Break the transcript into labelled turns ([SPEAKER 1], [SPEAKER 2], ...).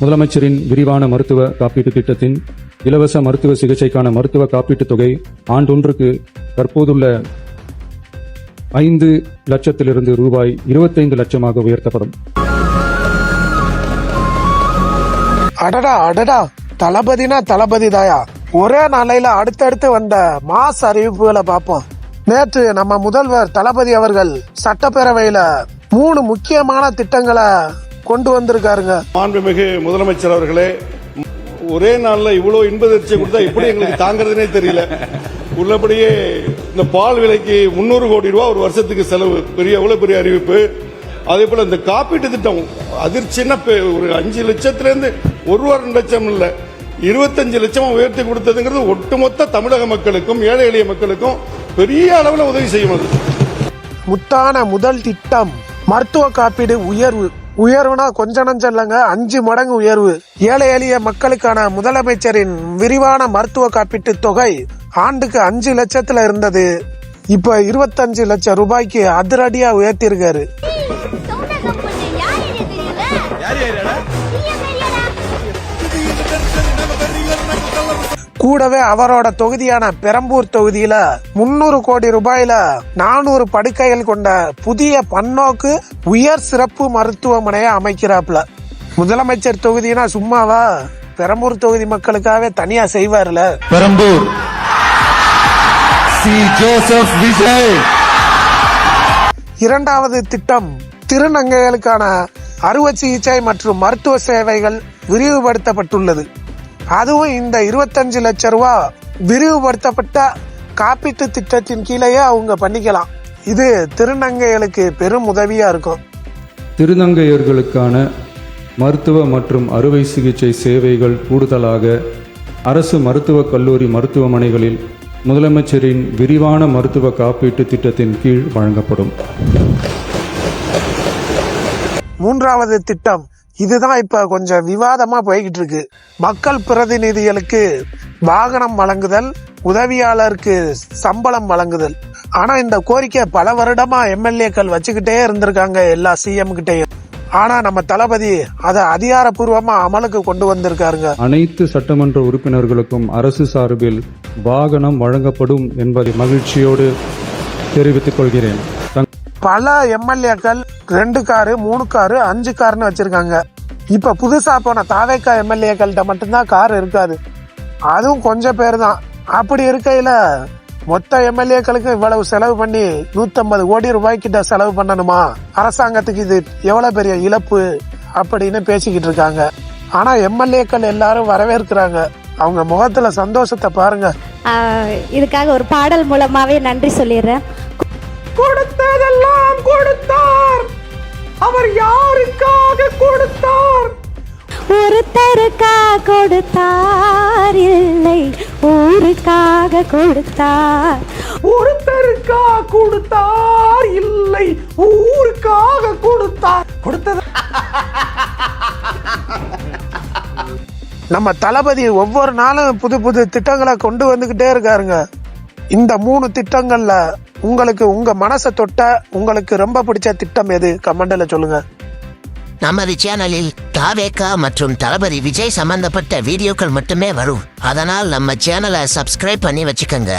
[SPEAKER 1] முதலமைச்சரின் விரிவான மருத்துவ காப்பீட்டு திட்டத்தின் இலவச மருத்துவ சிகிச்சைக்கான மருத்துவ காப்பீட்டுத் தொகை ஆண்டொன்றுக்கு தற்போதுள்ள 5 லட்சத்திலிருந்து ரூபாய் 25 லட்சமாக உயர்த்தப்படும்.
[SPEAKER 2] அடடா அடடா, தளபதினா தளபதி தாயா. ஒரே நாளையில அடுத்தடுத்து வந்த மாஸ் அறிவிப்புகளை பார்ப்போம். நேற்று நம்ம முதல்வர் தளபதி அவர்கள் சட்டப்பேரவையில 3 முக்கியமான திட்டங்களை கொண்டு வந்திருக்காருங்க.
[SPEAKER 3] மாண்புமிகு முதலமைச்சர் அவர்களே, ஒரே நாள்ல இவ்வளவு இன்பதிர்ச்சி கொடுத்தா எப்படி எங்களுக்கு தாங்கிறதுனே தெரியல. உள்ளபடியே இந்த பால் விலைக்கு 300 கோடி ரூபாய் ஒரு வருஷத்துக்கு செலவு, எவ்வளவு பெரிய அறிவிப்பு. அதே போல இந்த காப்பீட்டு திட்டம் அதிர்ச்சின்னா ஒரு 5 லட்சத்திலிருந்து 1-2 லட்சம் இல்ல 25 லட்சம் உயர்த்தி கொடுத்ததுங்கிறது ஒட்டுமொத்த தமிழக மக்களுக்கும் ஏழை எளிய மக்களுக்கும் பெரிய அளவில் உதவி செய்யும்.
[SPEAKER 2] முத்தான முதல் திட்டம் மருத்துவ காப்பீடு உயர்வுனா கொஞ்ச நஞ்சம் இல்லைங்க, 5 மடங்கு உயர்வு. ஏழை எளிய மக்களுக்கான முதலமைச்சரின் விரிவான மருத்துவ காப்பீட்டு தொகை ஆண்டுக்கு 5 லட்சத்துல இருந்தது. இப்ப 25 லட்சம் ரூபாய்க்கு அதிரடியா உயர்த்திருக்காரு. கூடவே அவரோட தொகுதியான பெரம்பூர் தொகுதியில 300 கோடி ரூபாயில 400 படுக்கைகள் கொண்ட புதிய பன்னோக்கு உயர் சிறப்பு மருத்துவமனையை அமைக்கிறாப்ல. முதலமைச்சர் தொகுதினா சும்மாவா, பெரம்பூர் தொகுதி மக்களுக்காகவே தனியா செய்வார்ல.
[SPEAKER 4] பெரம்பூர் சி. ஜோசப் விஜய்.
[SPEAKER 2] இரண்டாவது திட்டம் திருநங்கைகளுக்கான அறுவை சிகிச்சை மற்றும் மருத்துவ சேவைகள் விரிவுபடுத்தப்பட்டுள்ளது. அதுவும் இந்த 25 லட்சம் ரூபாய் விரிவுபடுத்தப்பட்ட காப்பீட்டு திட்டத்தின் கீழேயே அவங்க பண்ணிக்கலாம். இது திருநங்கைகளுக்கு பெரும் உதவியா இருக்கும்.
[SPEAKER 1] திருநங்கையர்களுக்கான மருத்துவ மற்றும் அறுவை சிகிச்சை சேவைகள் கூடுதலாக அரசு மருத்துவக் கல்லூரி மருத்துவமனைகளில் முதலமைச்சரின் விரிவான மருத்துவ காப்பீட்டு திட்டத்தின் கீழ் வழங்கப்படும்.
[SPEAKER 2] மூன்றாவது திட்டம், இதுதான் இப்ப கொஞ்சம் விவாதமா போய்கிட்டு இருக்கு. மக்கள் பிரதிநிதிகளுக்கு வாகனம் வழங்குதல், உதவியாளருக்கு சம்பளம் வழங்குதல். ஆனா இந்த கோரிக்கை பல வருடமா எம்எல்ஏக்கள் வச்சுக்கிட்டே இருந்திருக்காங்க எல்லா சிஎம் கிட்டையும். ஆனா நம்ம தளபதி அதை அதிகாரப்பூர்வமா அமலுக்கு கொண்டு வந்திருக்காருங்க.
[SPEAKER 1] அனைத்து சட்டமன்ற உறுப்பினர்களுக்கும் அரசு சார்பில் வாகனம் வழங்கப்படும் என்பதை மகிழ்ச்சியோடு தெரிவித்துக் கொள்கிறேன்.
[SPEAKER 2] பல எம்எல்ஏக்கள் 2 காரு 3 காரு 5 காருன்னு வச்சிருக்காங்க. இப்ப புதுசா போன தாவேக்கா எம்எல்ஏக்கள்கிட்ட மட்டும்தான் கார் இருக்காது, அதுவும் கொஞ்சம் பேர் தான். அப்படி இருக்கையில மொத்த எம்எல்ஏக்களுக்கு இவ்வளவு செலவு பண்ணி 150 கோடி ரூபாய் கிட்ட செலவு பண்ணணுமா? அரசாங்கத்துக்கு இது எவ்வளவு பெரிய இழப்பு அப்படின்னு பேசிக்கிட்டு இருக்காங்க. ஆனா எம்எல்ஏக்கள் எல்லாரும் வரவேற்கிறாங்க. அவங்க முகத்துல சந்தோஷத்தை பாருங்க.
[SPEAKER 5] இதுக்காக ஒரு பாடல் மூலமாவே நன்றி சொல்லிடுறேன்.
[SPEAKER 2] கொடுத்ததெல்லாம் கொடுத்தார், அவர் யாருக்காக கொடுத்தார்?
[SPEAKER 5] ஒருத்தருக்கா கொடுத்தார், இல்லை ஊருக்காக கொடுத்தார்.
[SPEAKER 2] ஒருத்தருக்கா கொடுத்தார், இல்லை ஊருக்காக கொடுத்தார். கொடுத்தது நம்ம தளபதி ஒவ்வொரு நாளும் புது புது திட்டங்களை கொண்டு வந்துகிட்டே இருக்காருங்க. இந்த 3 திட்டங்கள்ல உங்களுக்கு உங்க மனசை தொட்ட உங்களுக்கு ரொம்ப பிடிச்ச திட்டம் எது? கமெண்ட்ல சொல்லுங்க.
[SPEAKER 6] நமது சேனலில் தாவேகா மற்றும் தளபதி விஜய் சம்பந்தப்பட்ட வீடியோக்கள் மட்டுமே வரும். அதனால் நம்ம சேனலை சப்ஸ்கிரைப் பண்ணி வச்சுக்கோங்க.